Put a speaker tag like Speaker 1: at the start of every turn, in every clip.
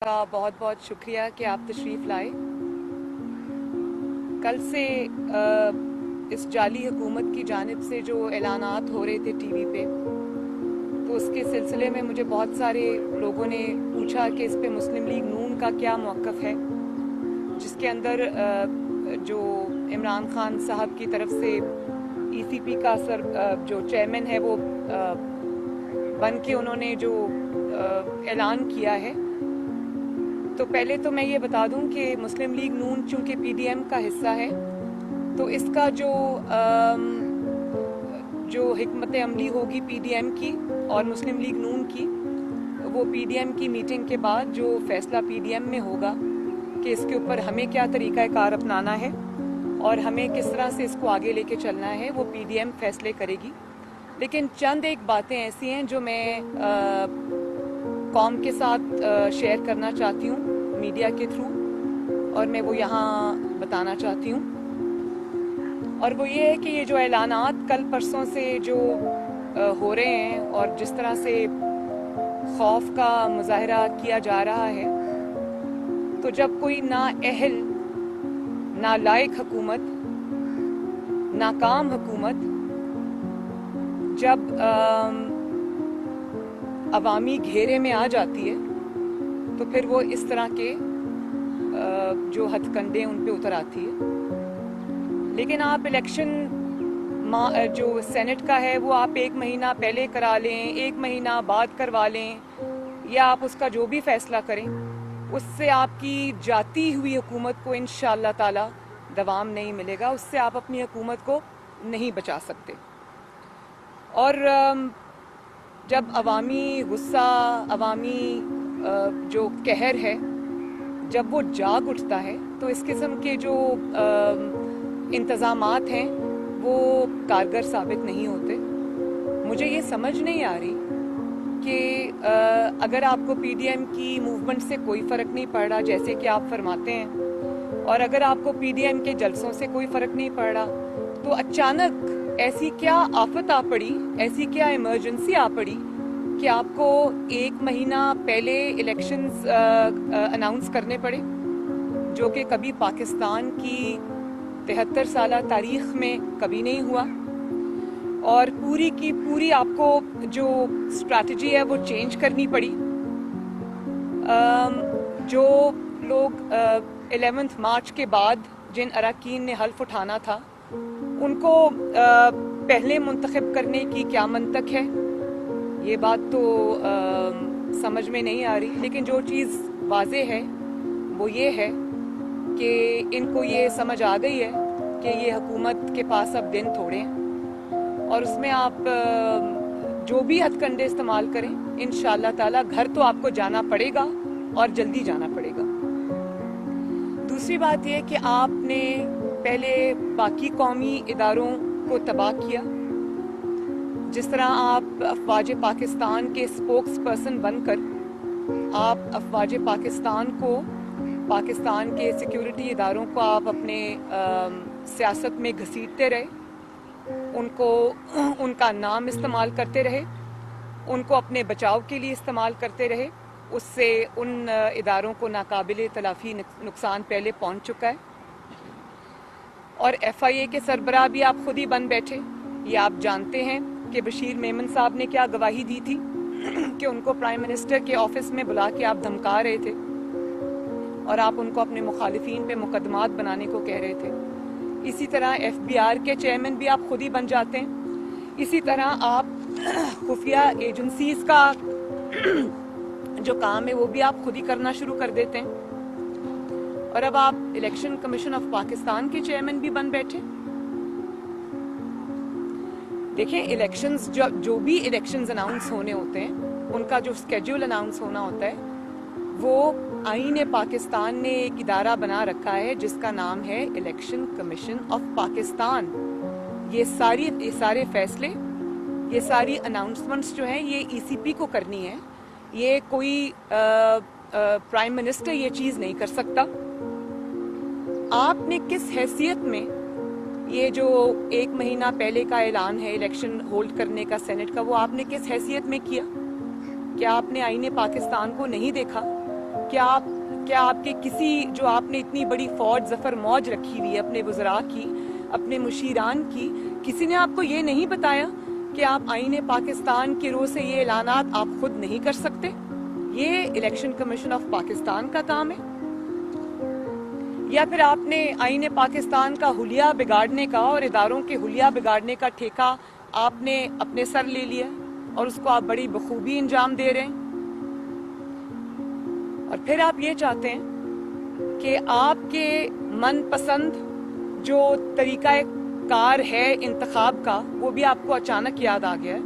Speaker 1: کا बहुत बहुत शुक्रिया कि आप तशरीफ़ लाए। कल से इस जाली हुकूमत की जानिब से जो ऐलानात हो रहे थे टीवी पे, तो उसके सिलसिले में मुझे बहुत सारे लोगों ने पूछा कि इस पे मुस्लिम लीग नून का क्या मौक़िफ़ है, जिसके अंदर जो इमरान खान साहब की तरफ से ECP का जो चेयरमैन है वो बन के उन्होंने जो ऐलान किया है। तो पहले तो मैं ये बता दूं कि मुस्लिम लीग नून चूँकि PDM का हिस्सा है, तो इसका जो हिकमत अमली होगी PDM की और मुस्लिम लीग नून की, वो PDM की मीटिंग के बाद जो फैसला PDM में होगा कि इसके ऊपर हमें क्या तरीक़ाकार अपनाना है और हमें किस तरह से इसको आगे लेके चलना है, वो PDM फैसले करेगी। लेकिन चंद एक बातें ऐसी हैं जो मैं कौम के साथ शेयर करना चाहती हूँ मीडिया के थ्रू, और मैं वो यहाँ बताना चाहती हूँ। और वो ये है कि ये जो ऐलानात कल परसों से जो हो रहे हैं और जिस तरह से खौफ का मुजाहरा किया जा रहा है, तो जब कोई नाअहल, नालायक हुकूमत, नाकाम हुकूमत जब अवामी घेरे में आ जाती है, तो फिर वो इस तरह के जो हथकंडे उन पे उतर आती है। लेकिन आप इलेक्शन जो सेनेट का है वो आप 1 महीना पहले करा लें, 1 महीना बाद करवा लें, या आप उसका जो भी फैसला करें, उससे आपकी जाती हुई हुकूमत को इंशाअल्लाह ताला दवाम नहीं मिलेगा। उससे आप अपनी हुकूमत को नहीं बचा सकते। और जब अवामी गुस्सा, अवामी जो कहर है, जब वो जाग उठता है, तो इस किस्म के जो इंतज़ामात हैं वो कारगर साबित नहीं होते। मुझे ये समझ नहीं आ रही कि अगर आपको PDM की मूवमेंट से कोई फ़र्क नहीं पड़ रहा, जैसे कि आप फरमाते हैं, और अगर आपको PDM के जलसों से कोई फ़र्क नहीं पड़ रहा, तो अचानक ऐसी क्या आफत आ पड़ी, ऐसी क्या इमरजेंसी आ पड़ी कि आपको 1 महीना पहले इलेक्शंस अनाउंस करने पड़े, जो कि कभी पाकिस्तान की 73 साला तारीख़ में कभी नहीं हुआ। और पूरी की पूरी आपको जो स्ट्रैटेजी है वो चेंज करनी पड़ी। जो लोग 11 मार्च के बाद जिन अरकान ने हल्फ उठाना था, उनको पहले मुंतखब करने की क्या मंतक है, ये बात तो समझ में नहीं आ रही। लेकिन जो चीज़ वाज़े है वो ये है कि इनको ये समझ आ गई है कि ये हुकूमत के पास अब दिन थोड़े हैं, और उसमें आप जो भी हथकंडे इस्तेमाल करें, इंशाअल्लाह ताला घर तो आपको जाना पड़ेगा और जल्दी जाना पड़ेगा। दूसरी बात यह कि आपने पहले बाकी कौमी इदारों को तबाह किया। जिस तरह आप अफवाज पाकिस्तान के स्पोक्स पर्सन बनकर आप अफवाज पाकिस्तान को, पाकिस्तान के सिक्योरिटी इदारों को आप अपने सियासत में घसीटते रहे, उनको उनका नाम इस्तेमाल करते रहे, उनको अपने बचाव के लिए इस्तेमाल करते रहे। उससे उन इदारों को नाकाबिले तलाफ़ी नुकसान पहले पहुंच चुका है। और FIA के सरबराह भी आप खुद ही बन बैठे। ये आप जानते हैं कि बशीर मेमन साहब ने क्या गवाही दी थी कि उनको प्राइम मिनिस्टर के ऑफिस में बुला के आप धमका रहे थे और आप उनको अपने मुखालिफिन पे मुकदमात बनाने को कह रहे थे। इसी तरह FBR के चेयरमैन भी आप खुद ही बन जाते हैं। इसी तरह आप खुफिया एजेंसीज का जो काम है वो भी आप खुद ही करना शुरू कर देते हैं। और अब आप इलेक्शन कमीशन ऑफ पाकिस्तान के चेयरमैन भी बन बैठे। देखिए, इलेक्शंस जो भी इलेक्शंस अनाउंस होने होते हैं, उनका जो स्केड्यूल अनाउंस होना होता है, वो आईन पाकिस्तान ने एक इदारा बना रखा है जिसका नाम है इलेक्शन कमीशन ऑफ पाकिस्तान। ये सारे फैसले, ये सारी अनाउंसमेंट्स जो हैं, ये ECP को करनी है। ये कोई प्राइम मिनिस्टर ये चीज़ नहीं कर सकता। आपने किस हैसियत में ये जो 1 महीना पहले का ऐलान है इलेक्शन होल्ड करने का सेनेट का, वो आपने किस हैसियत में किया? क्या आपने आईने पाकिस्तान को नहीं देखा क्या آپ کے کسی جو آپ نے اتنی بڑی فوج ظفر موج رکھی ہوئی ہے اپنے وزراء کی, اپنے مشیران کی, کسی نے آپ کو یہ نہیں بتایا کہ آپ آئین پاکستان کے رو سے یہ اعلانات آپ خود نہیں کر سکتے؟ یہ الیکشن کمیشن آف پاکستان کا کام ہے؟ یا پھر آپ نے آئین پاکستان کا حلیہ بگاڑنے کا اور اداروں کے حلیہ بگاڑنے کا ٹھیکہ آپ نے اپنے سر لے لیا اور اس کو آپ بڑی بخوبی انجام دے رہے ہیں؟ اور پھر آپ یہ چاہتے ہیں کہ آپ کے من پسند جو طریقہ کار ہے انتخاب کا وہ بھی آپ کو اچانک یاد آ گیا ہے,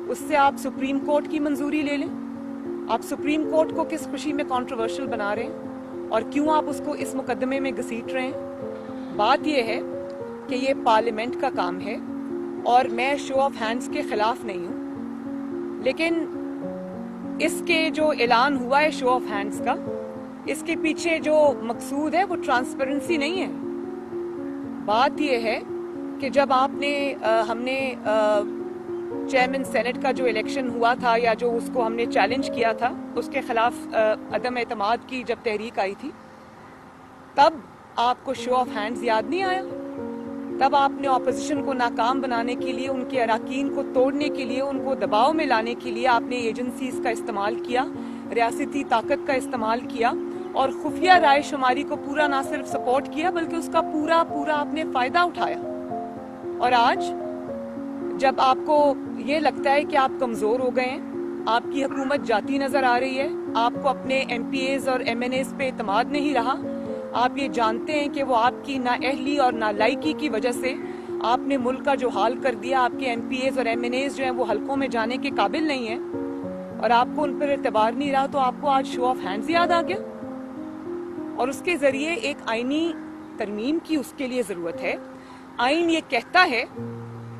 Speaker 1: اس سے آپ سپریم کورٹ کی منظوری لے لیں. آپ سپریم کورٹ کو کس خوشی میں کنٹروورشل بنا رہے ہیں اور کیوں آپ اس کو اس مقدمے میں گھسیٹ رہے ہیں؟ بات یہ ہے کہ یہ پارلیمنٹ کا کام ہے اور میں شو آف ہینڈز کے خلاف نہیں ہوں, لیکن اس کے جو اعلان ہوا ہے شو آف ہینڈز کا, اس کے پیچھے جو مقصود ہے وہ ٹرانسپیرنسی نہیں ہے. بات یہ ہے کہ جب ہم نے چیئرمین سینٹ کا جو الیکشن ہوا تھا یا جو اس کو ہم نے چیلنج کیا تھا, اس کے خلاف عدم اعتماد کی جب تحریک آئی تھی, تب آپ کو شو آف ہینڈز یاد نہیں آیا؟ تب آپ نے اپوزیشن کو ناکام بنانے کے لیے, ان کے اراکین کو توڑنے کے لیے, ان کو دباؤ میں لانے کے لیے آپ نے ایجنسیز کا استعمال کیا, ریاستی طاقت کا استعمال کیا اور خفیہ رائے شماری کو پورا نہ صرف سپورٹ کیا بلکہ اس کا پورا آپ نے فائدہ اٹھایا. اور آج جب آپ کو یہ لگتا ہے کہ آپ کمزور ہو گئے ہیں, آپ کی حکومت جاتی نظر آ رہی ہے, آپ کو اپنے ایم پی ایز اور ایم این ایز پہ اعتماد نہیں رہا, آپ یہ جانتے ہیں کہ وہ آپ کی نااہلی اور نالائکی کی وجہ سے آپ نے ملک کا جو حال کر دیا, آپ کے ایم پی ایز اور ایم این ایز جو ہیں وہ حلقوں میں جانے کے قابل نہیں ہیں اور آپ کو ان پر اعتبار نہیں رہا, تو آپ کو آج شو آف ہینڈز یاد آ گیا. اور اس کے ذریعے ایک آئینی ترمیم کی اس کے لیے ضرورت ہے. آئین یہ کہتا ہے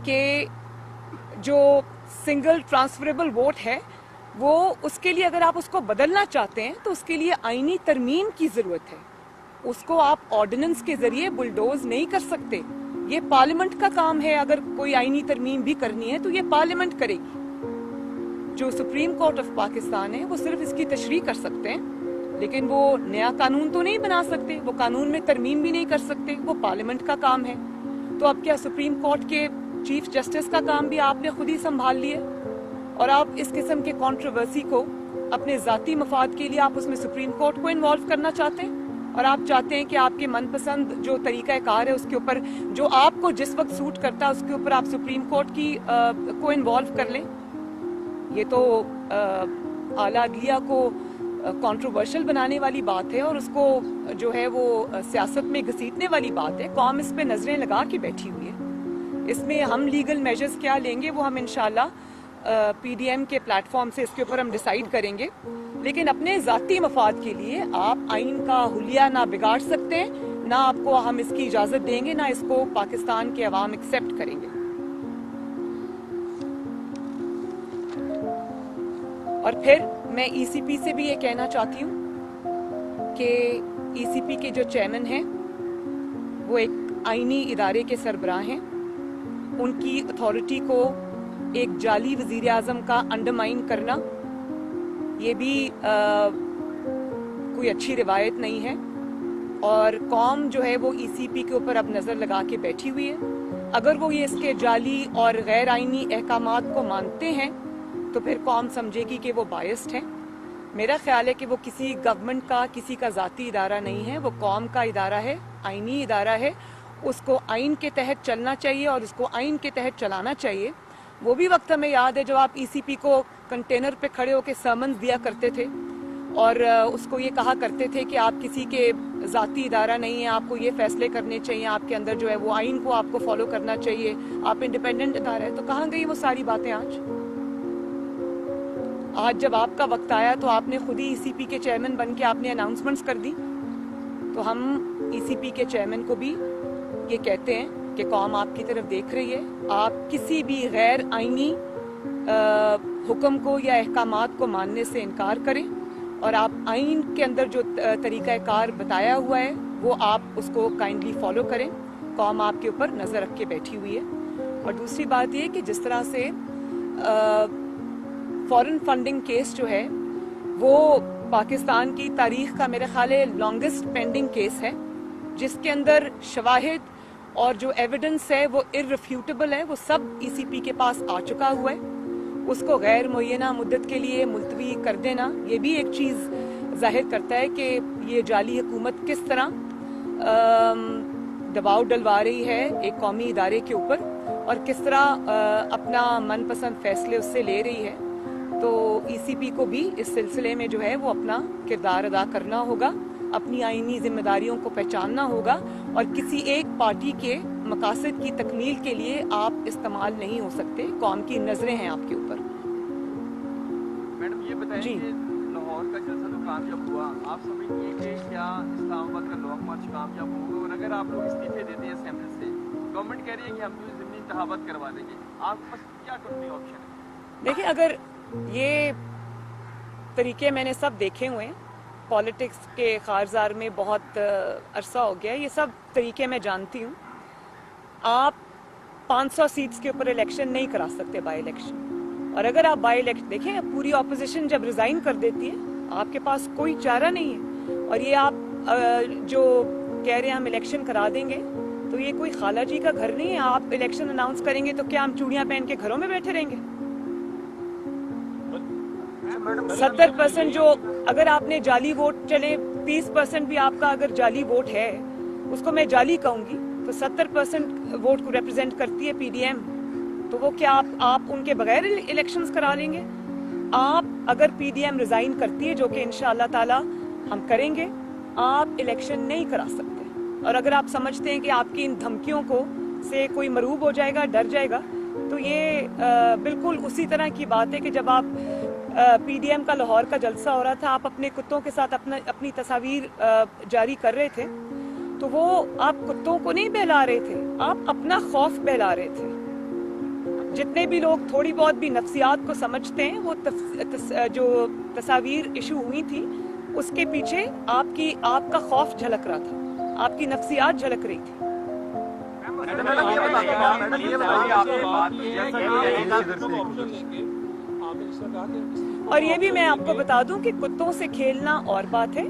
Speaker 1: کہ جو سنگل ٹرانسفریبل ووٹ ہے وہ اس کے لیے اگر آپ اس کو بدلنا چاہتے ہیں تو اس کے لیے آئینی ترمیم کی ضرورت ہے. اس کو آپ آرڈیننس کے ذریعے بلڈوز نہیں کر سکتے. یہ پارلیمنٹ کا کام ہے. اگر کوئی آئینی ترمیم بھی کرنی ہے تو یہ پارلیمنٹ کرے گی. جو سپریم کورٹ آف پاکستان ہے وہ صرف اس کی تشریح کر سکتے ہیں, لیکن وہ نیا قانون تو نہیں بنا سکتے, وہ قانون میں ترمیم بھی نہیں کر سکتے. وہ پارلیمنٹ کا کام ہے. تو اب کیا سپریم کورٹ کے چیف جسٹس کا کام بھی آپ نے خود ہی سنبھال لیا اور آپ اس قسم کے کنٹروورسی کو اپنے ذاتی مفاد کے لیے آپ اس میں سپریم کورٹ کو انوالو کرنا چاہتے ہیں, اور آپ چاہتے ہیں کہ آپ کے من پسند جو طریقہ کار ہے اس کے اوپر جو آپ کو جس وقت سوٹ کرتا ہے اس کے اوپر آپ سپریم کورٹ کی کو انوالو کر لیں. یہ تو اعلیٰ عدلیہ کو کنٹروورشل بنانے والی بات ہے اور اس کو جو ہے وہ سیاست میں گھسیٹنے والی بات ہے. قوم اس پہ نظریں لگا کے بیٹھی ہوئی ہے. اس میں ہم لیگل میجرز کیا لیں گے وہ ہم انشاءاللہ پی ڈی ایم کے پلیٹ فارم سے اس کے اوپر ہم ڈیسائیڈ کریں گے, لیکن اپنے ذاتی مفاد کے لیے آپ آئین کا حلیہ نہ بگاڑ سکتے ہیں, نہ آپ کو ہم اس کی اجازت دیں گے, نہ اس کو پاکستان کے عوام ایکسیپٹ کریں گے. اور پھر میں ای سی پی سے بھی یہ کہنا چاہتی ہوں کہ ای سی پی کے جو چیئرمین ہیں وہ ایک آئینی ادارے کے سربراہ ہیں. ان کی اتھارٹی کو ایک جعلی وزیر اعظم کا انڈرمائن کرنا یہ بھی کوئی اچھی روایت نہیں ہے, اور قوم جو ہے وہ ای سی پی کے اوپر اب نظر لگا کے بیٹھی ہوئی ہے. اگر وہ یہ اس کے جعلی اور غیر آئینی احکامات کو مانتے ہیں تو پھر قوم سمجھے گی کہ وہ بائسڈ ہیں. میرا خیال ہے کہ وہ کسی گورنمنٹ کا کسی کا ذاتی ادارہ نہیں ہے, وہ قوم کا ادارہ ہے, آئینی ادارہ ہے. اس کو آئین کے تحت چلنا چاہیے اور اس کو آئین کے تحت چلانا چاہیے. وہ بھی وقت ہمیں یاد ہے جب آپ ای سی پی کو کنٹینر پہ کھڑے ہو کے سرمنز دیا کرتے تھے اور اس کو یہ کہا کرتے تھے کہ آپ کسی کے ذاتی ادارہ نہیں ہیں, آپ کو یہ فیصلے کرنے چاہیے, آپ کے اندر جو ہے وہ آئین کو آپ کو فالو کرنا چاہیے, آپ انڈیپینڈنٹ ادارہ ہے. تو کہاں گئی وہ ساری باتیں آج جب آپ کا وقت آیا تو آپ نے خود ہی ای سی پی کے چیئرمین بن کے آپ نے اناؤنسمنٹس کر دی. تو ہم ای سی پی کے چیئرمین کو بھی یہ کہتے ہیں کہ قوم آپ کی طرف دیکھ رہی ہے, آپ کسی بھی غیر آئینی حکم کو یا احکامات کو ماننے سے انکار کریں اور آپ آئین کے اندر جو طریقہ کار بتایا ہوا ہے وہ آپ اس کو کائنڈلی فالو کریں. قوم آپ کے اوپر نظر رکھ کے بیٹھی ہوئی ہے. اور دوسری بات یہ کہ جس طرح سے فورن فنڈنگ کیس جو ہے وہ پاکستان کی تاریخ کا میرے خیال ہے لانگسٹ پینڈنگ کیس ہے، جس کے اندر شواہد اور جو ایویڈنس ہے وہ ارریفیوٹیبل ہے، وہ سب ای سی پی کے پاس آ چکا ہوا ہے. اس کو غیر معینہ مدت کے لیے ملتوی کر دینا یہ بھی ایک چیز ظاہر کرتا ہے کہ یہ جعلی حکومت کس طرح دباؤ ڈلوا رہی ہے ایک قومی ادارے کے اوپر، اور کس طرح اپنا من پسند فیصلے اس سے لے رہی ہے. تو ای سی پی کو بھی اس سلسلے میں جو ہے وہ اپنا کردار ادا کرنا ہوگا، اپنی آئینی ذمہ داریوں کو پہچاننا ہوگا، اور کسی ایک پارٹی کے مقاصد کی تکمیل کے لیے آپ استعمال نہیں ہو سکتے. قوم کی نظریں ہیں آپ کے اوپر.
Speaker 2: میڈم یہ بتائیں
Speaker 1: جی.
Speaker 2: کہ لاہور کا جلسہ تو کامیاب ہوا، آپ سمجھتی ہیں کہ کیا اسلام آباد کا لانگ مارچ کامیاب ہوگا؟ اور اگر آپ لوگ استعفے دیتے ہیں اسمبلی سے، گورنمنٹ کہہ رہی ہے کہ ہم تو ضمنی انتخابات کروا دیں گے، آپ کے پاس کیا کرنے آپشن ہے؟
Speaker 1: دیکھیں، اگر یہ طریقے میں نے سب دیکھے ہوئے ہیں، پالیٹکس کے خارزار میں بہت عرصہ ہو گیا، یہ سب طریقے میں جانتی ہوں. آپ 500 سیٹس کے اوپر الیکشن نہیں کرا سکتے بائی الیکشن، اور اگر آپ بائی الیکشن دیکھیں، پوری اپوزیشن جب ریزائن کر دیتی ہے آپ کے پاس کوئی چارہ نہیں ہے. اور یہ آپ جو کہہ رہے ہیں ہم الیکشن کرا دیں گے، تو یہ کوئی خالہ جی کا گھر نہیں ہے. آپ الیکشن اناؤنس کریں گے تو کیا ہم چوڑیاں پہن کے گھروں میں بیٹھے رہیں گے؟ 70% جو اگر آپ نے جعلی ووٹ چلے 30% بھی آپ کا اگر جعلی ووٹ ہے، اس کو میں جعلی کہوں گی، تو 70% ووٹ کو ریپرزینٹ کرتی ہے پی ڈی ایم. تو وہ کیا آپ ان کے بغیر الیکشنز کرا لیں گے؟ آپ اگر پی ڈی ایم ریزائن کرتی ہے، جو کہ انشاءاللہ تعالی ہم کریں گے، آپ الیکشن نہیں کرا سکتے. اور اگر آپ سمجھتے ہیں کہ آپ کی ان دھمکیوں کو سے کوئی مرعوب ہو جائے گا، ڈر جائے گا، تو یہ بالکل اسی طرح کی بات ہے کہ جب آپ پی ڈی ایم کا لاہور کا جلسہ ہو رہا تھا، آپ اپنے کتوں کے ساتھ اپنی تصاویر جاری کر رہے تھے، تو وہ آپ کتوں کو نہیں بہلا رہے تھے، آپ اپنا خوف بہلا رہے تھے. جتنے بھی لوگ تھوڑی بہت بھی نفسیات کو سمجھتے ہیں، وہ جو تصاویر ایشو ہوئی تھی اس کے پیچھے آپ کا خوف جھلک رہا تھا، آپ کی نفسیات جھلک رہی تھی. اور یہ بھی میں آپ کو بتا دوں کہ کتوں سے کھیلنا اور بات ہے،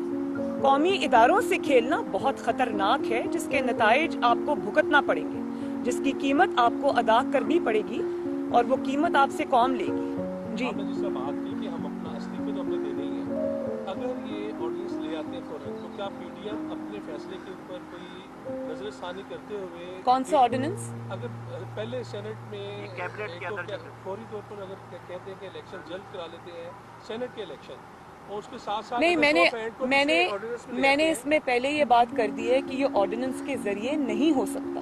Speaker 1: قومی اداروں سے کھیلنا بہت خطرناک ہے، جس کے نتائج آپ کو بھگتنا پڑیں گے، جس کی قیمت آپ کو ادا کرنی پڑے گی، اور وہ قیمت آپ سے قوم لے گی. جی.
Speaker 3: آپ نے جس طرح بات کی کہ ہم اپنا استعفے تو ہم نے دینے ہی ہے، اگر یہ آرڈیننس لے آتے ہیں فوراً، تو کیا پی ڈی ایم اپنے فیصلے کے اوپر کوئی نظر ثانی کرتے ہوئے
Speaker 1: کون سا آرڈیننس؟
Speaker 3: اگر پہلے سینٹ میں فوری طور پر اگر کہتے ہیں کہ الیکشن جلد کرا لیتے ہیں سینٹ کے الیکشن، اور اس کے ساتھ ساتھ
Speaker 1: نہیں، میں نے اس میں پہلے یہ بات کر دی ہے کہ یہ آرڈیننس کے ذریعے نہیں ہو سکتا.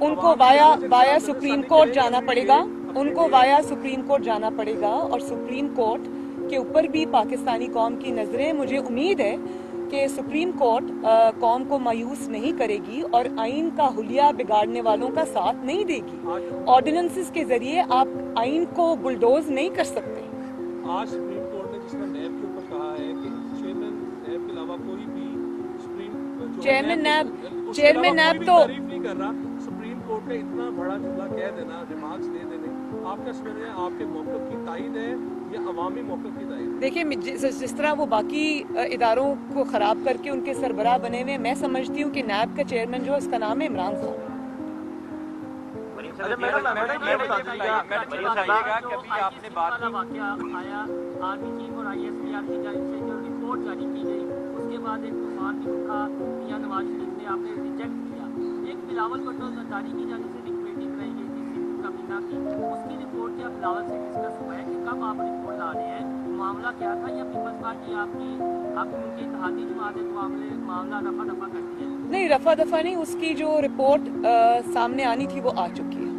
Speaker 1: ان کو وایا سپریم کورٹ جانا پڑے گا، ان کو وایا سپریم کورٹ جانا پڑے گا، اور سپریم کورٹ کے اوپر بھی پاکستانی قوم کی نظریں. مجھے امید ہے کہ سپریم کورٹ قوم کو مایوس نہیں کرے گی اور آئین کا حلیہ بگاڑنے والوں کا ساتھ نہیں دے گی. آرڈیننسز کے ذریعے آپ آئین کو بلڈوز نہیں کر سکتے.
Speaker 3: آج سپریم کورٹ نے جس طرح نیب کے اوپر کہا ہے کہ چیئرمین نیب کے علاوہ کوئی بھی چیئرمین نیب تو تعریف نہیں کر رہا. سپریم کورٹ نے اتنا بڑا جملہ کہہ دینا، ریمارکس دے دینے، آپ کا سمجھ رہے ہیں آپ کے موقف کی تائید ہے یا عوامی موقف کی تائید؟
Speaker 1: دیکھیں، جس طرح وہ باقی اداروں کو خراب کر کے ان کے سربراہ بنے ہوئے، میں سمجھتی ہوں کہ نیب کا چیئرمین جو اس کا نام ہے عمران خان.
Speaker 4: آرمی چیف اور آئی ایس پی آر کی جانب سے جو رپورٹ جاری کی گئی، اس کے بعد ایک طوفان بھی اٹھا، میاں نواز شریف نے آپ نے ریجیکٹ کیا. ایک بلاول بھٹو زرداری کی جانب سے ایک کمیٹی بنائی گئی تھی سندھ کابینہ کی، اس کی رپورٹ کیا بلاول سے ڈسکس ہوا ہے کہ کب آپ رپورٹ لا رہے ہیں، معاملہ کیا تھا، یا پیپلز پارٹی آپ کی ان کی اتحادی جماعت معاملہ رفع دفع کرتی ہے؟ نہیں، رفع دفع نہیں، اس کی جو رپورٹ سامنے آنی تھی وہ آ چکی ہے.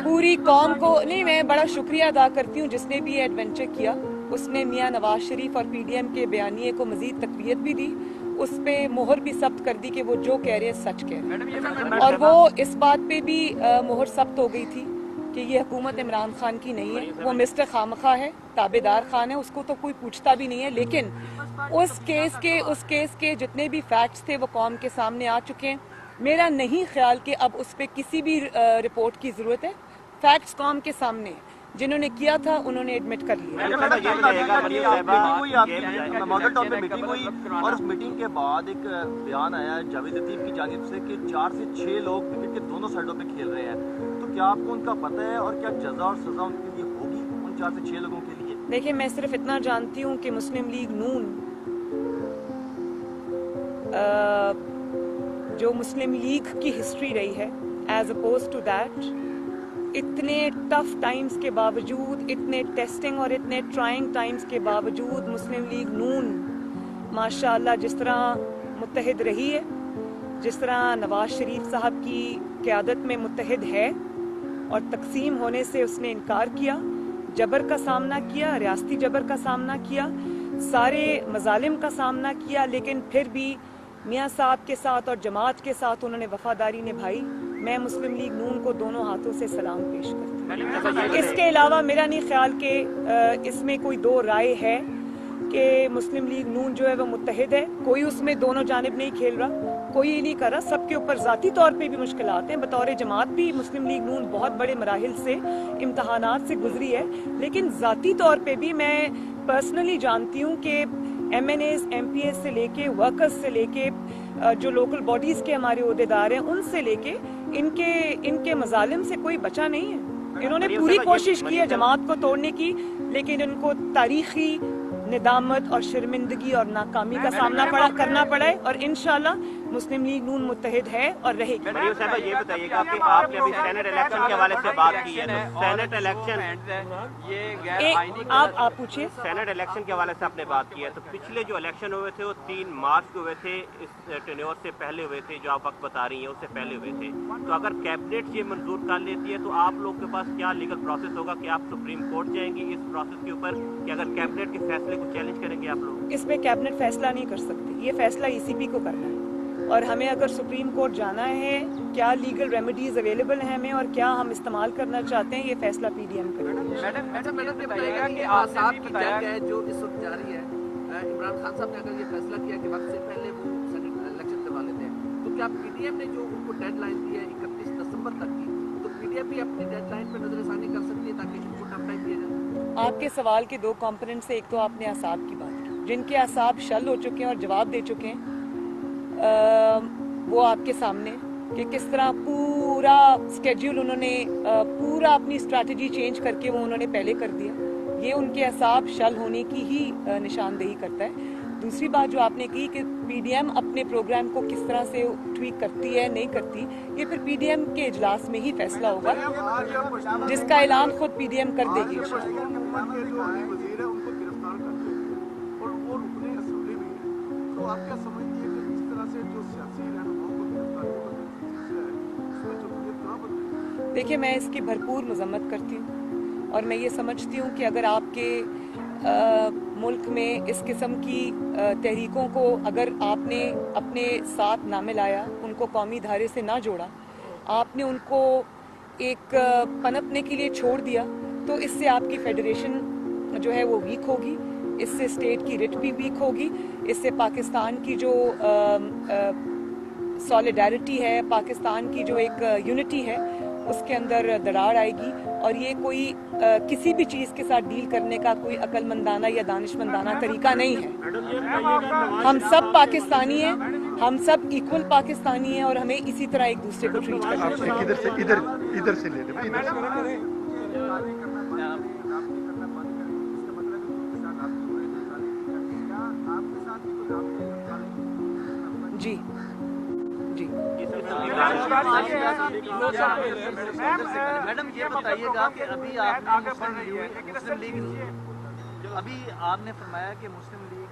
Speaker 4: پوری قوم کو نہیں، میں بڑا شکریہ ادا کرتی ہوں جس نے بھی یہ ایڈونچر کیا. اس نے میاں نواز شریف اور پی ڈی ایم کے بیانیے کو مزید تقویت بھی دی، اس پہ مہر بھی ثبت کر دی کہ وہ جو کہہ رہے ہیں سچ کہہ رہے ہیں. اور وہ اس بات پہ بھی مہر ثبت ہو گئی تھی کہ یہ حکومت عمران خان کی نہیں ہے، وہ مسٹر خامخواہ ہے، تابع دار خان ہے، اس کو تو کوئی پوچھتا بھی نہیں ہے. لیکن اس کیس کے جتنے بھی فیکٹس تھے وہ قوم کے سامنے آ چکے ہیں. میرا نہیں خیال کہ اب اس پہ کسی بھی رپورٹ کی ضرورت ہے. فیکٹس قوم کے سامنے ہیں.
Speaker 1: जिन्होंने किया था उन्होंने एडमिट कर लिया।
Speaker 5: मॉडल टाउन में मीटिंग हुई और उस मीटिंग के बाद एक बयान आया जावेद लतीफ की जानिब से कि 4 से 6 लोग क्रिकेट के दोनों साइडों पे खेल रहे हैं, तो क्या आपको उनका पता है और क्या जजा और सजा उनके लिए होगी उन 4 से 6 लोगों के लिए?
Speaker 1: देखिए, मैं सिर्फ इतना जानती हूँ कि मुस्लिम लीग नून जो मुस्लिम लीग की हिस्ट्री रही है, एज अपोज टू दैट, इतने टफ टाइम्स के बावजूद, इतने टेस्टिंग और इतने ट्राइंग टाइम्स के बावजूद मुस्लिम लीग नून माशाअल्लाह जिस तरह मुत्तहिद रही है, जिस तरह नवाज शरीफ साहब की क़यादत में मुत्तहिद है और तकसीम होने से उसने इनकार किया, जबर का सामना किया, रियासती जबर का सामना किया, सारे मजालिम का सामना किया, लेकिन फिर भी मियाँ साहब के साथ और जमात के साथ उन्होंने वफादारी निभाई। मैं मुस्लिम लीग नून को दोनों हाथों से सलाम पेश करती हूँ। इसके अलावा मेरा नहीं ख्याल कि इसमें कोई दो राय है कि मुस्लिम लीग नून जो है वो मुत्तहिद है, कोई उसमें दोनों जानिब नहीं खेल रहा, कोई ये नहीं कर रहा, सबके ऊपर ज़ाती तौर पे भी मुश्किलात हैं। बतौर जमात भी मुस्लिम लीग नून बहुत बड़े मराहिल से, इम्तहानात से गुजरी है, लेकिन ज़ाती तौर पे भी मैं पर्सनली जानती हूँ कि MNAs, MPs से लेके वर्कर्स से लेके जो लोकल बॉडीज़ के हमारे ओहदेदार हैं उनसे लेके इनके मजालिम से कोई बचा नहीं है। इन्होंने पूरी कोशिश की है जमात को तोड़ने की, लेकिन इनको तारीखी निदामत और शर्मिंदगी और नाकामी का सामना करना पड़ा है, और इंशाल्लाह मुस्लिम लीग नून मुत्तहिद है और रहेगी।
Speaker 6: मरियम साहब, ये बताइएगा कि आपने अभी सेनेट इलेक्शन के हवाले से बात की है, तो सेनेट इलेक्शन
Speaker 1: आप पूछिए।
Speaker 6: सेनेट इलेक्शन के हवाले से आपने बात की है, तो पिछले जो इलेक्शन हुए थे वो 3 मार्च को हुए थे, इस टेन्योर से पहले हुए थे, जो आप वक्त बता रही हैं उससे पहले हुए थे। तो अगर कैबिनेट ये मंजूर कर लेती है तो आप लोग के पास क्या लीगल प्रोसेस होगा कि आप सुप्रीम कोर्ट जाएंगी इस प्रोसेस के ऊपर, कि अगर कैबिनेट के फैसले को चैलेंज करेंगे आप लोग?
Speaker 1: इस पे कैबिनेट फैसला नहीं कर सकती, ये फैसला ECP को करना है, और हमें अगर सुप्रीम कोर्ट जाना है, क्या लीगल रेमेडीज अवेलेबल हैं हमें और क्या हम इस्तेमाल करना चाहते हैं, ये फैसला PDM करेगा।
Speaker 7: मैडम ये बताइएगा कि आसाद की जंग है जो इस वक्त जारी है, इमरान खान साहब ने अगर ये फैसला किया कि वक्त से पहले वो सेनेट इलेक्शन करवा लेते हैं, तो क्या PDM ने जो उनको डेडलाइन दी है 31 दिसंबर तक की, तो PDM भी अपनी डेडलाइन पर नजरसानी कर सकती है ताकि इनको टफ टाइम दिया जाए?
Speaker 1: आपके सवाल के 2 कंपोनेंट्स से, एक तो आपने असाब की बात की, जिनके असाब शल हो चुके हैं और जवाब दे चुके हैं, वो आपके सामने कि किस तरह पूरा स्केड्यूल उन्होंने पूरा अपनी स्ट्रैटेजी चेंज करके वो उन्होंने पहले कर दिया। ये उनके असाब शल होने की ही निशानदेही करता है। दूसरी बात जो आपने की कि PDM अपने प्रोग्राम को किस तरह से ट्वीक करती है नहीं करती, ये फिर PDM के इजलास में ही फैसला होगा, जिसका ऐलान खुद PDM कर देगी। देखिए, मैं इसकी भरपूर मजम्मत करती हूँ और मैं ये समझती हूँ कि अगर आपके मुल्क में इस किस्म की तहरीकों को अगर आपने अपने साथ ना मिलाया, उनको कौमी धारे से ना जोड़ा, आपने उनको एक पनपने के लिए छोड़ दिया, तो इससे आपकी फेडरेशन जो है वो वीक होगी, इससे स्टेट की रिट भी वीक होगी, इससे पाकिस्तान की जो सॉलिडारिटी है, पाकिस्तान की जो एक यूनिटी है, उसके अंदर दरार आएगी। और ये कोई किसी भी चीज़ के साथ डील करने का कोई अक्लमंदाना या दानिशमंदाना तरीका नहीं है। हम सब पाकिस्तानी हैं, हम सब इक्वल पाकिस्तानी हैं और हमें इसी तरह एक दूसरे को ट्रीट करना चाहिए।
Speaker 8: इधर से ले ले भाई, इधर से। जी जी।
Speaker 5: मैडम ये बताइएगा कि अभी आपने फरमाया कि मुस्लिम लीग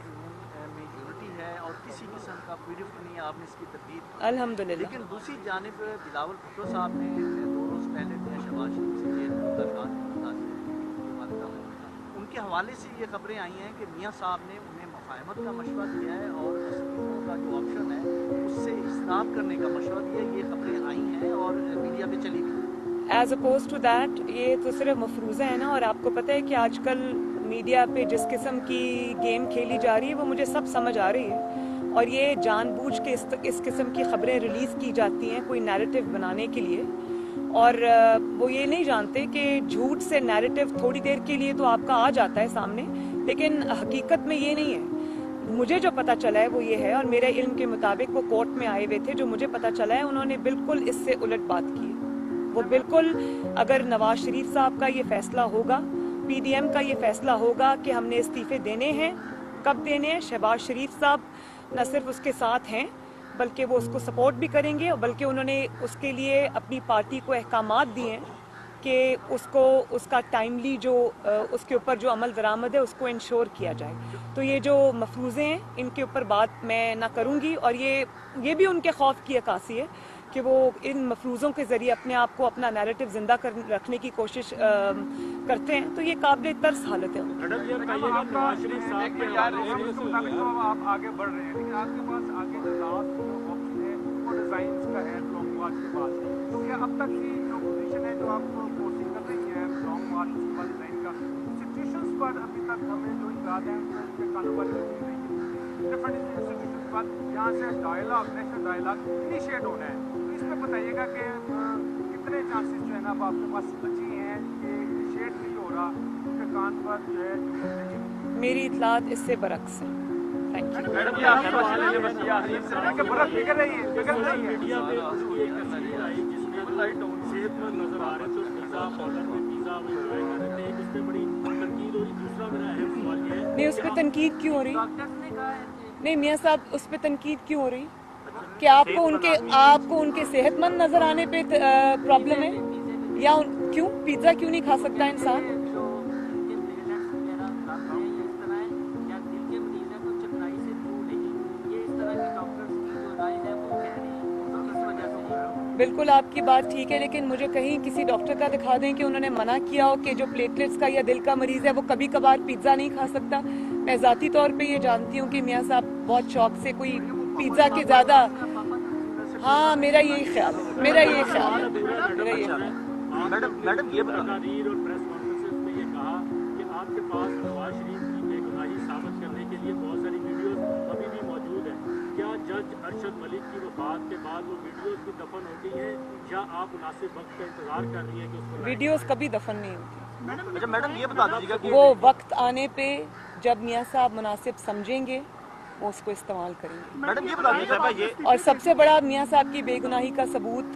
Speaker 5: में यूनिटी है और किसी किस्म का कोई रिफ्ट नहीं है, आपने इसकी तरदीद
Speaker 1: अल्हम्दुलिल्लाह।
Speaker 5: लेकिन दूसरी जानिब बिलावल भुट्टो साहब ने 2 रोज़ पहले शहबाज शरीफ से ये मुलाकात उनके हवाले से ये खबरें आई हैं कि मियाँ साहब ने उन्हें मुफाहमत का मशवरा दिया है और इस्तीफों का जो ऑप्शन है उससे इस्लाफ करने का मशवरा दिया। ये खबरें आई हैं और मीडिया पे चली गई।
Speaker 1: एज अपोज टू दैट, ये तो सिर्फ मफरूज़ा है ना, और आपको पता है कि आजकल मीडिया पे जिस किस्म की गेम खेली जा रही है वो मुझे सब समझ आ रही है, और ये जानबूझ के इस किस्म की खबरें रिलीज़ की जाती हैं कोई नैरेटिव बनाने के लिए, और वो ये नहीं जानते कि झूठ से नैरेटिव थोड़ी देर के लिए तो आपका आ जाता है सामने, लेकिन हकीकत में ये नहीं है। मुझे जो पता चला है वो ये है, और मेरे इल्म के मुताबिक वो कोर्ट में आए हुए थे, जो मुझे पता चला है उन्होंने बिल्कुल इससे उलट बात की है। वो बिल्कुल, अगर नवाज शरीफ साहब का ये फैसला होगा, पीडीएम का ये फैसला होगा कि हमने इस्तीफे देने हैं, कब देने हैं, शहबाज शरीफ साहब न सिर्फ उसके साथ हैं बल्कि वो उसको सपोर्ट भी करेंगे, और बल्कि उन्होंने उसके लिए अपनी पार्टी को अहकामात दिए हैं कि उसको उसका टाइमली जो उसके ऊपर जो अमल दरामद है उसको इंश्योर किया जाए। तो ये जो मफरूज़े हैं इनके ऊपर बात मैं ना करूँगी, और ये भी उनके खौफ की अक्कासी है कि वो इन मफरूज़ों के ज़रिए अपने आप को, अपना नैरेटिव ज़िंदा रखने की कोशिश करते हैं। तो ये काबिल तर्स हालत है।
Speaker 3: आप आगे बढ़ रहे हैं, लेकिन आपके पास आगे जो लास्ट ऑप्शन है वो डिजाइन्स का है लॉन्ग मार्च के बाद। तो क्या अब तक की जो पोजीशन है जो आपको फोर्सिंग कर रही है लॉन्ग मार्च के बाद डिजाइन का, इंस्टीट्यूशंस पर अभी तक हमें जो इरादे हैं उनके कारोबार नहीं रही है। डिफरेंट इंस्टीट्यूशंस पर यहाँ से डायलॉग, नेशनल डायलॉग इनिशिएट होना है, तो इसमें बताइएगा कि कितने चांसेस जो है ना अब आपके पास बची हैं कि इनिशिएट नहीं हो रहा, उसके कान पर जो है
Speaker 1: मेरी इतलात इससे बरक्स है। Thank you.
Speaker 2: मैडम जी आपके पास लेने बस ये आखिरी
Speaker 3: के बरक बिगड़ रही है, बिगड़ रही है।
Speaker 2: मीडिया पे उसकी एक तस्वीर आई जिसमें लाइट ऑन
Speaker 3: सेहतमंद नजर आ रहे थे, पिज्जा ऑर्डर में पिज्जा एंजॉय कर रहे थे, उस पे बड़ी तनकीद हो रही। दूसरा मेरा अहम सवाल ये है,
Speaker 1: नहीं, उस पर तनकीद क्यों हो रही?
Speaker 4: डॉक्टर्स ने कहा है कि
Speaker 1: नहीं मियाँ साहब, उस पर तनकीद क्यों हो रही कि आपको उनके सेहतमंद नजर आने पे प्रॉब्लम है, या क्यों पिज्जा क्यों नहीं खा सकता इंसान?
Speaker 4: जो इनके प्लेटलेट्स वगैरह खाते हैं ये इस तरह है, या दिल के मरीज हैं तो चकनाई से दूर नहीं, ये इस तरह की डॉक्टर्स की जो राय है वो कह रही है, तो इस वजह से
Speaker 1: बिल्कुल आपकी बात ठीक है, लेकिन मुझे कहीं किसी डॉक्टर का दिखा दें कि उन्होंने मना किया हो कि जो प्लेटलेट्स का या दिल का मरीज है वो कभी कभार पिज्जा नहीं खा सकता। मैं ज़ाती तौर पे ये जानती हूँ कि मियाँ साहब बहुत शौक से कोई पिज्जा के ज़्यादा, हाँ मेरा यही ख्याल है, मेरा यही ख्याल है।
Speaker 5: मैडम ये बता,
Speaker 3: तहरीर और प्रेस कॉन्फ्रेंसेस में ये कहा कि आपके पास नवाज शरीफ की बेगुनाही साबित करने के लिए बहुत सारी वीडियोस अभी भी मौजूद हैं। क्या जज अरशद मलिक की वफात के बाद वो वीडियोस भी दफन हो गई हैं, या आप मुनासिब वक्त का इंतजार कर रही हैं कि उसको
Speaker 1: वीडियोस कभी दफन नहीं होती।
Speaker 5: अच्छा मैडम ये बता दीजिएगा कि
Speaker 1: वो वक्त आने पे जब मियाँ साहब मुनासिब समझेंगे वो उसको इस्तेमाल करेंगे।
Speaker 5: मैडम ये बता दीजिएगा ये
Speaker 1: और सबसे बड़ा मियाँ साहब की बेगुनाही का सबूत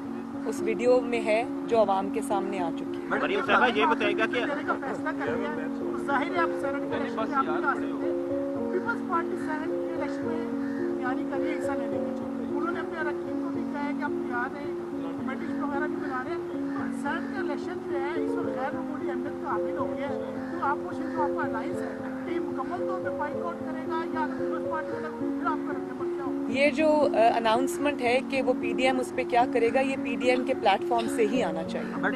Speaker 1: उस वीडियो में है जो अवाम के सामने आ चुकी है।
Speaker 6: मरीम साहबा ये बताएगा कि
Speaker 9: फैसला कर लिया तो जाहिर है आप सेनेट के इलेक्शन में आप नहीं आ सकते। पीपल्स पार्टी सेनेट के इलेक्शन में तैयारी कर रही है हिस्सा लेने की। उन्होंने अपने अरकान को भी कहा है कि आप तैयार हैं, कमेटी वगैरह भी बना रहे हैं। तो सेनेट का इलेक्शन जो है इस वक्त गैर मामूली अहमियत का हामिल हो गया है। तो आपको सिर्फ आपका अलायंस है कि मुकम्मल तौर पर बाइकआउट करेगा या पीपल्स पार्टी वाला फिर आपका रखने पर क्या होगा?
Speaker 1: ये जो अनाउंसमेंट है कि वो पीडीएम उस पर क्या करेगा, ये पीडीएम के प्लेटफॉर्म से ही आना चाहिए।
Speaker 9: आपका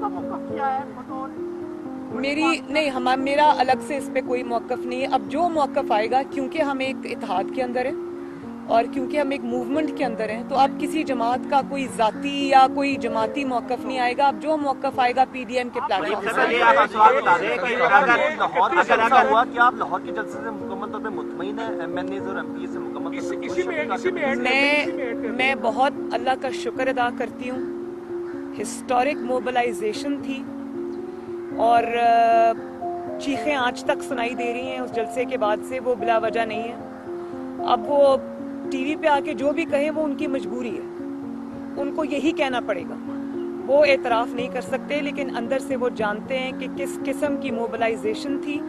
Speaker 9: मौक़िफ़ क्या है बतौर
Speaker 1: मेरा अलग से इस पे कोई मौक़िफ़ नहीं है। अब जो मौक़िफ़ आएगा, क्योंकि हम एक इत्तेहाद के अंदर हैं और क्योंकि हम एक मूवमेंट के अंदर हैं, तो अब किसी जमात का कोई ज़ाती या कोई जमाती मौक़िफ़ नहीं आएगा। अब जो मौक़िफ़ आएगा पीडीएम के प्लेटफॉर्म से।
Speaker 6: ये आप सवाल बता दें कि अगर
Speaker 5: लाहौर का जलसा हुआ कि आप लाहौर के जलसे से मुकम्मल तौर पे मुतमईन है, एमएनएज और एमपी से मुकम्मल तौर पे
Speaker 1: मैं बहुत अल्लाह का शुक्र अदा करती हूँ। हिस्टोरिक मोबिलाइजेशन थी और चीखें आज तक सुनाई दे रही हैं उस जलसे के बाद से, वो बिला वजह नहीं है। अब वो टीवी पे आके जो भी कहें वो उनकी मजबूरी है, उनको यही कहना पड़ेगा। वो एतराफ़ नहीं कर सकते, लेकिन अंदर से वो जानते हैं कि किस किस्म की मोबिलाइजेशन थी,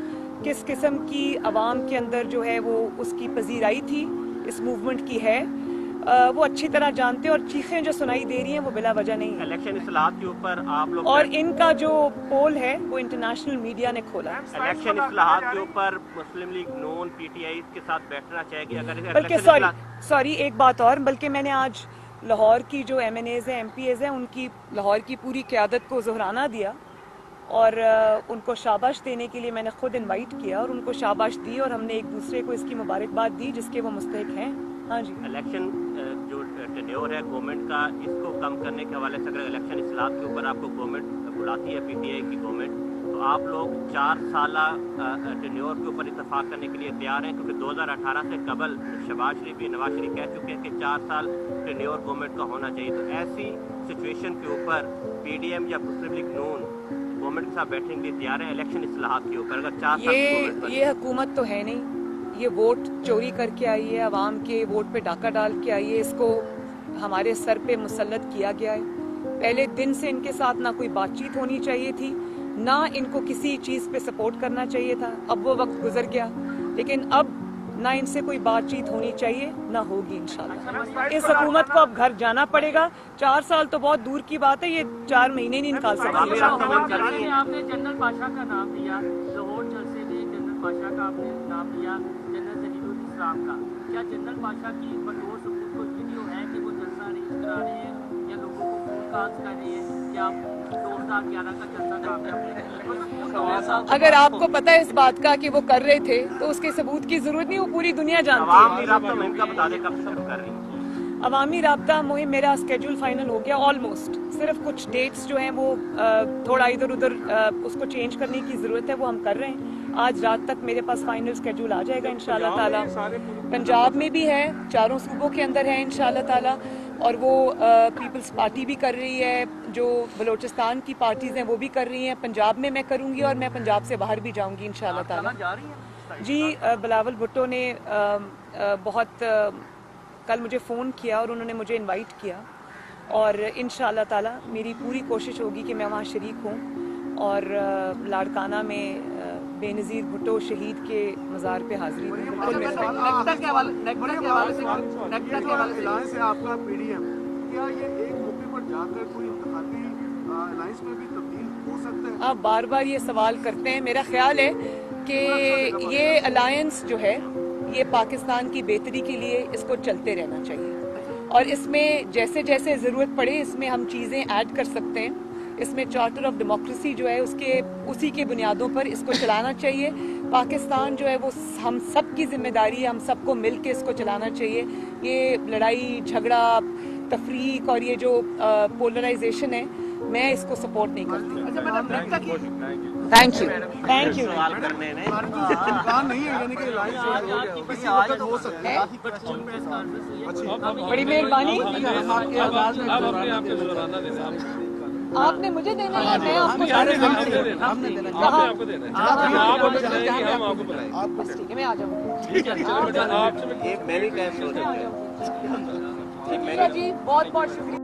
Speaker 1: किस किस्म की आवाम के अंदर जो है वो उसकी पजीराई थी, इस मूवमेंट की है। वो अच्छी तरह जानते हैं, और चीखें जो सुनाई दे रही हैं वो बिला वजह नहीं है।
Speaker 6: इलेक्शन इस्लाहात के ऊपर आप लोग,
Speaker 1: और इनका जो पोल है वो इंटरनेशनल मीडिया ने खोला है।
Speaker 6: इलेक्शन इस्लाहात के ऊपर मुस्लिम लीग नून पीटीआई के साथ बैठना चाहेगी अगर
Speaker 1: बल्कि सॉरी एक बात और, बल्कि मैंने आज लाहौर की जो एमएनएज हैं, एमपीएज हैं, उनकी लाहौर की पूरी क़यादत को ज़ोहराना दिया और उनको शाबाश देने के लिए मैंने खुद इनवाइट किया और उनको शाबाश दी, और हमने एक दूसरे को इसकी मुबारकबाद दी जिसके वो मुस्तहिक हैं। हाँ जी।
Speaker 6: इलेक्शन जो टेन्योर है गवर्नमेंट का, इसको कम करने के हवाले से अगर इलेक्शन इस्लाहात के ऊपर आपको गवर्नमेंट बुलाती है, पीटीआई की गवर्नमेंट, तो आप लोग 4 साल टेन्योर के ऊपर इत्तेफाक करने के लिए तैयार हैं, क्योंकि 2018 से कबल शहबाज शरीफ भी नवाज शरीफ कह चुके हैं कि 4 साल टेन्योर गवर्नमेंट का होना चाहिए। तो ऐसी सिचुएशन के ऊपर PDM या मुस्लिम लीग नून गवर्नमेंट के साथ बैठने के लिए तैयार है इलेक्शन इस्लाहात के ऊपर? अगर 4 साल
Speaker 1: ये हुकूमत तो है नहीं, ये वोट चोरी करके आई है, अवाम के वोट पे डाका डाल के आई है, इसको हमारे सर पे मुसल्लत किया गया है। पहले दिन से इनके साथ ना कोई बातचीत होनी चाहिए थी, ना इनको किसी चीज़ पे सपोर्ट करना चाहिए था। अब वो वक्त गुजर गया, लेकिन अब ना इनसे कोई बातचीत होनी चाहिए, ना होगी इंशाल्लाह। इस हुकूमत को अब घर जाना पड़ेगा। 4 साल तो बहुत दूर की बात है, ये 4 महीने नहीं निकाल सकती।
Speaker 4: आपने जनरल पाशा का नाम लिया, लाहौर जलसे में जनरल पाशा का आपने नाम लिया, जनरल जलीलुल इस्लाम का। क्या जनरल पाशा की बतौर सबूत कोई वीडियो है कि वो जलसा अरेंज करा रहे हैं या लोगों को फोन कॉल्स कर रहे हैं कि आप 2011 का जलसा कामयाब?
Speaker 1: अगर आपको पता है इस बात का कि वो कर रहे थे, तो उसके सबूत की जरूरत नहीं, वो पूरी दुनिया जानती है।
Speaker 6: राब्ता मुहिम का बता दें कब से शुरू कर रही हैं?
Speaker 1: अवामी राब्ता मुहिम मेरा स्केड्यूल फाइनल हो गया ऑलमोस्ट। सिर्फ कुछ डेट्स जो हैं वो थोड़ा इधर उधर उसको चेंज करने की ज़रूरत है, वो हम कर रहे हैं। आज रात तक मेरे पास फाइनल स्केड्यूल आ जाएगा इंशाल्लाह ताला। पंजाब में भी है, 4 सूबों के अंदर है इंशाल्लाह ताला, और वो पीपल्स पार्टी भी कर रही है, जो बलोचिस्तान की पार्टीज़ हैं वो भी कर रही हैं। पंजाब में मैं करूँगी और मैं पंजाब से बाहर भी जाऊँगी इंशाल्लाह ताला। जी, बिलावल भुट्टो ने बहुत कल मुझे फ़ोन किया और उन्होंने मुझे इनवाइट किया, और इंशाल्लाह ताला मेरी पूरी कोशिश होगी कि मैं वहाँ शरीक हूँ और लाड़काना में बेनज़ीर भुट्टो शहीद के मज़ार पे हाज़िरी दूँ।
Speaker 7: नेक्टा के हवाले से
Speaker 8: आपका PDM, क्या ये एक मौके पर जाकर कोई इंतखाबी अलायंस में भी तब्दील हो सकता है?
Speaker 1: आप बार बार ये सवाल करते हैं। मेरा ख्याल है कि ये अलायंस जो है ये पाकिस्तान की बेहतरी के लिए इसको चलते रहना चाहिए, और इसमें जैसे जैसे ज़रूरत पड़े इसमें हम चीज़ें ऐड कर सकते हैं। इसमें चार्टर ऑफ डेमोक्रेसी जो है उसी के बुनियादों पर इसको चलाना चाहिए। पाकिस्तान जो है वो हम सब की जिम्मेदारी है, हम सबको मिल के इसको चलाना चाहिए। ये लड़ाई झगड़ा तफरीक और ये जो पोलराइजेशन है, मैं इसको सपोर्ट नहीं करती।
Speaker 7: अच्छा मैडम, नेक्टा की
Speaker 1: थैंक यू
Speaker 6: सवाल करने ने
Speaker 8: नहीं है, यानी कि अलायंस हो सकता है।
Speaker 1: बड़ी मेहरबानी।
Speaker 3: आपके जुर्माना देना
Speaker 1: आपने मुझे देना है, मैं आपको
Speaker 3: आपको देना है। आप हमें बताएंगे, हम आपको बताएंगे।
Speaker 1: बस ठीक है, मैं आ जाऊँगी।
Speaker 6: एक मेरी टाइम
Speaker 1: जी बहुत बहुत शुक्रिया।